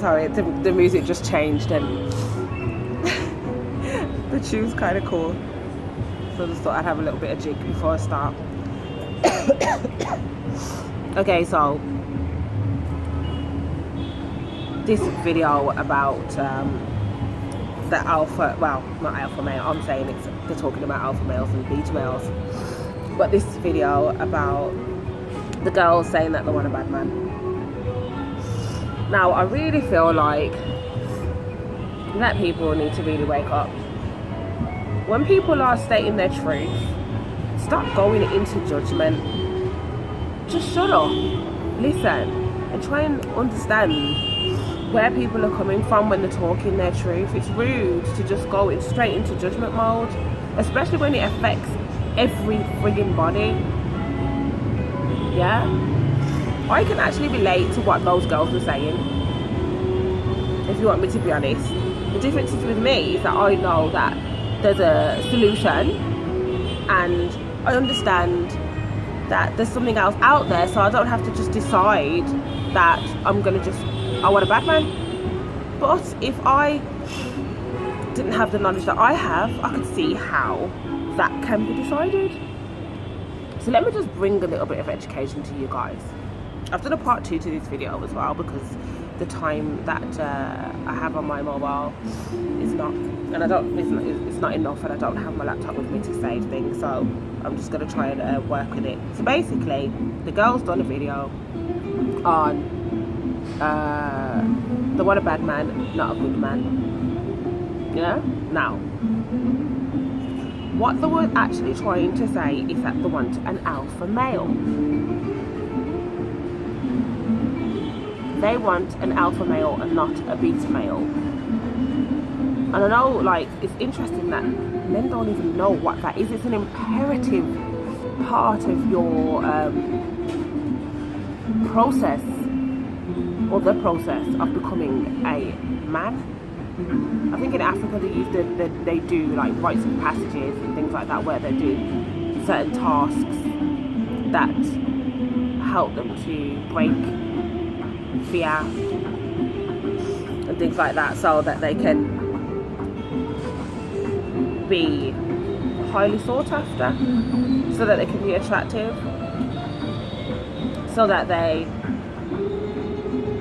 sorry, the music just changed and the tune's kind of cool. So I just thought I'd have a little bit of jig before I start. Okay, so this video about the alpha, well, not alpha male, I'm saying they're talking about alpha males and beta males, but this video about the girls saying that they want a bad man. Now, I really feel like that people need to really wake up. When people are stating their truth, stop going into judgment. Just shut up, listen, and try and understand where people are coming from when they're talking their truth. It's rude to just go straight into judgment mode, especially when it affects every friggin' body. Yeah, I can actually relate to what those girls were saying, if you want me to be honest. The difference is with me is that I know that there's a solution, and I understand that there's something else out there, so I don't have to just decide that I want a bad man. But if I didn't have the knowledge that I have, I could see how that can be decided. So let me just bring a little bit of education to you guys. I've done a part 2 to this video as well, because the time that I have on my mobile is not, and it's not enough, and I don't have my laptop with me to save things, so I'm just going to try and work with it. So basically, the girls done a video on they want a bad man, not a good man. Yeah? Now, what they were actually trying to say is that they want an alpha male. They want an alpha male and not a beta male. And I know, like, it's interesting that men don't even know what that is. It's an imperative part of your process, or the process of becoming a man. I think in Africa they do like rites of passages and things like that, where they do certain tasks that help them to break fear and things like that, so that they can be highly sought after, so that they can be attractive, so that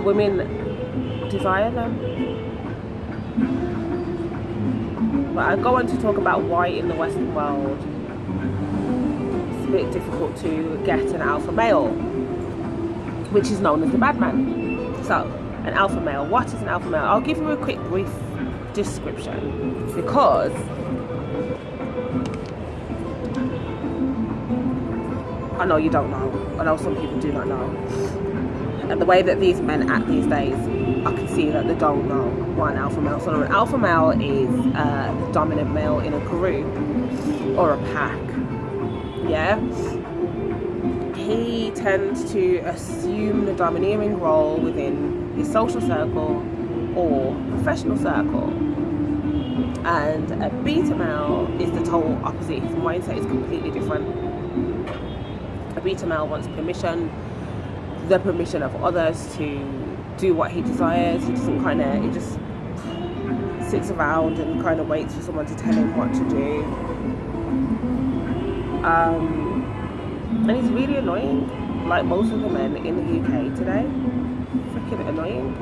women desire them. But I go on to talk about why in the Western world it's a bit difficult to get an alpha male, which is known as the bad man. So, an alpha male. What is an alpha male? I'll give you a quick brief description, because I know you don't know. I know some people do not know. And the way that these men act these days, I can see that they don't know what an alpha male is. So an alpha male is the dominant male in a group or a pack. Yeah? He tends to assume the domineering role within his social circle or professional circle. And a beta male is the total opposite. His mindset is completely different. A beta male wants permission, the permission of others to do what he desires. He just sits around and kind of waits for someone to tell him what to do. And it's really annoying, like most of the men in the UK today. Freaking annoying.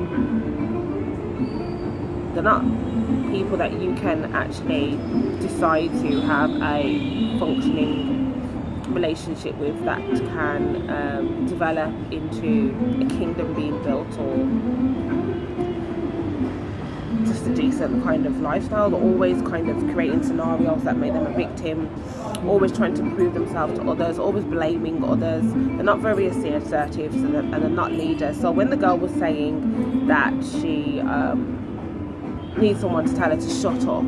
They're not people that you can actually decide to have a functioning relationship with, that can develop into a kingdom being built, or just a decent kind of lifestyle. They're always kind of creating scenarios that make them a victim, always trying to prove themselves to others, always blaming others. They're not very assertive, and they're not leaders. So when the girl was saying that she needs someone to tell her to shut up,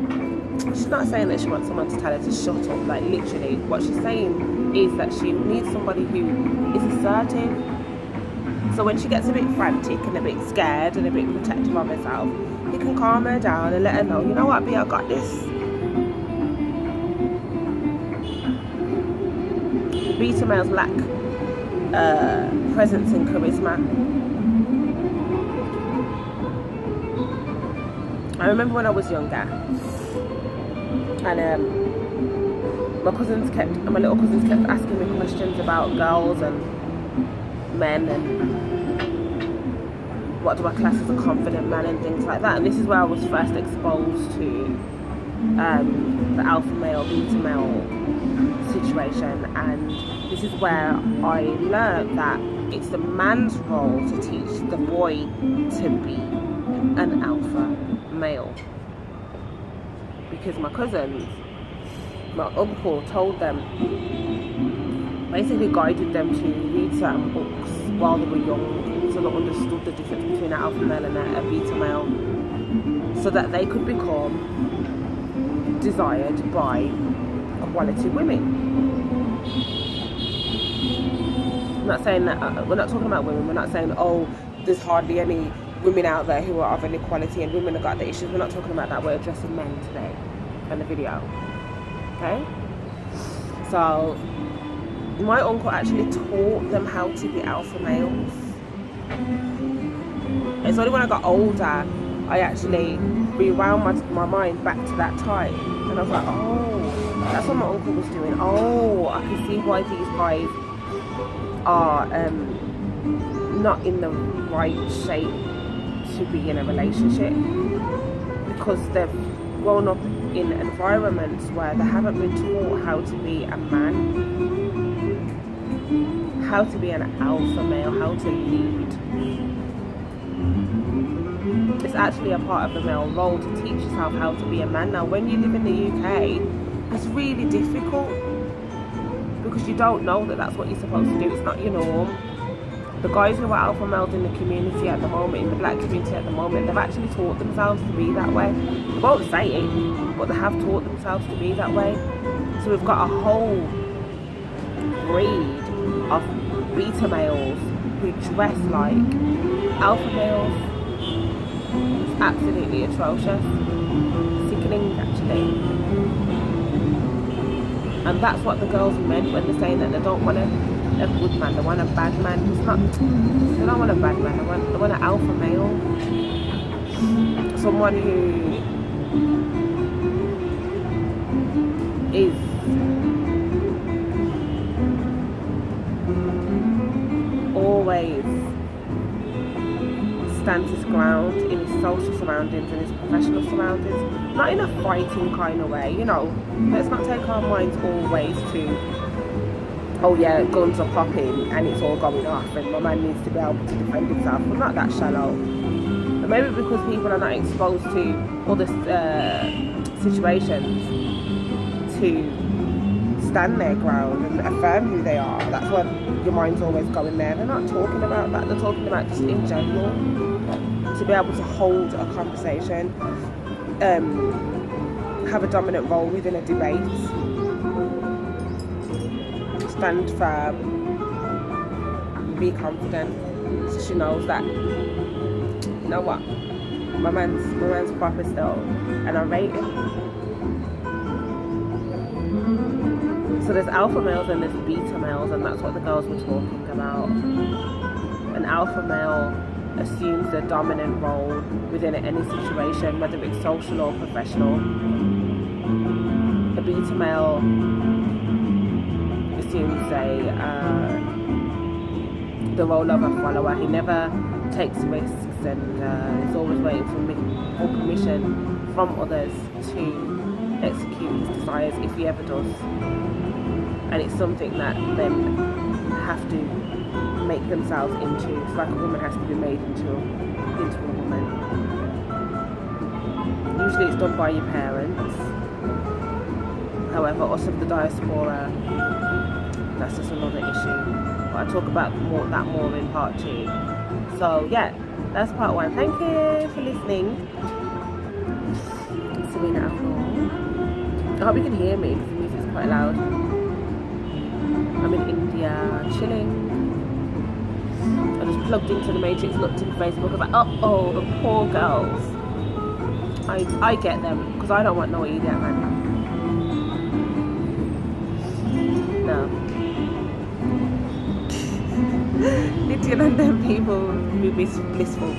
she's not saying that she wants someone to tell her to shut up. Like, literally what she's saying is that she needs somebody who is assertive. So when she gets a bit frantic and a bit scared and a bit protective of herself, he can calm her down and let her know, you know what, B, I got this. Beta males lack presence and charisma. I remember when I was younger, and my little cousins kept asking me questions about girls and men and what do I class as a confident man and things like that. And this is where I was first exposed to the alpha male, beta male situation, and this is where I learned that it's the man's role to teach the boy to be an alpha male. Because my uncle told them, basically guided them to read certain books while they were young, so they understood the difference between an alpha male and a beta male, so that they could become desired by quality women. I'm not saying that, we're not talking about women, we're not saying, oh, there's hardly any women out there who are of any quality and women have got the issues. We're not talking about that, we're addressing men today in the video. Okay? So my uncle actually taught them how to be alpha males. It's only when I got older I actually rewound my mind back to that time, and I was like, oh, that's what my uncle was doing. Oh, I can see why these guys are not in the right shape to be in a relationship, because they've grown up in environments where they haven't been taught how to be a man, how to be an alpha male, how to lead. It's actually a part of the male role to teach yourself how to be a man. Now, when you live in the UK, it's really difficult because you don't know that that's what you're supposed to do. It's not your norm. The guys who are alpha males in the community at the moment, in the black community at the moment, they've actually taught themselves to be that way. They won't say it, but they have taught themselves to be that way. So we've got a whole breed of beta males who dress like alpha males. It's absolutely atrocious, sickening actually. And that's what the girls meant when they're saying that they don't want a good man, they want a bad man. It's not, they don't want a bad man, they want an alpha male. Someone who is always stands his ground in his social surroundings and his professional surroundings, not in a fighting kind of way, you know. Let's not take our minds always to, oh yeah, guns are popping and it's all going off and my man needs to be able to defend himself. We're not that shallow. And maybe because people are not exposed to all the situations to stand their ground and affirm who they are, that's when your mind's always going there. They're not talking about that, they're talking about just in general, to be able to hold a conversation, have a dominant role within a debate, stand firm, be confident, so she knows that, you know what, my man's proper still, and I rate him. So there's alpha males and there's beta males, and that's what the girls were talking about. An alpha male assumes the dominant role within any situation, whether it's social or professional. A beta male assumes the role of a follower. He never takes risks and is always waiting for permission from others to execute his desires, if he ever does. And it's something that men have to make themselves into. It's like a woman has to be made into a woman. Usually it's done by your parents. However, us of the diaspora, that's just another issue. But I'll talk about that more in part 2. So yeah, that's part 1. Thank you for listening. Serena Alfa. I hope you can hear me because the music's quite loud. I'm in India, chilling. I just plugged into the Matrix, looked in Facebook, I was like, oh, the poor girls. I get them, because I don't want no idiot man. No. Lydian and them people will be blissful.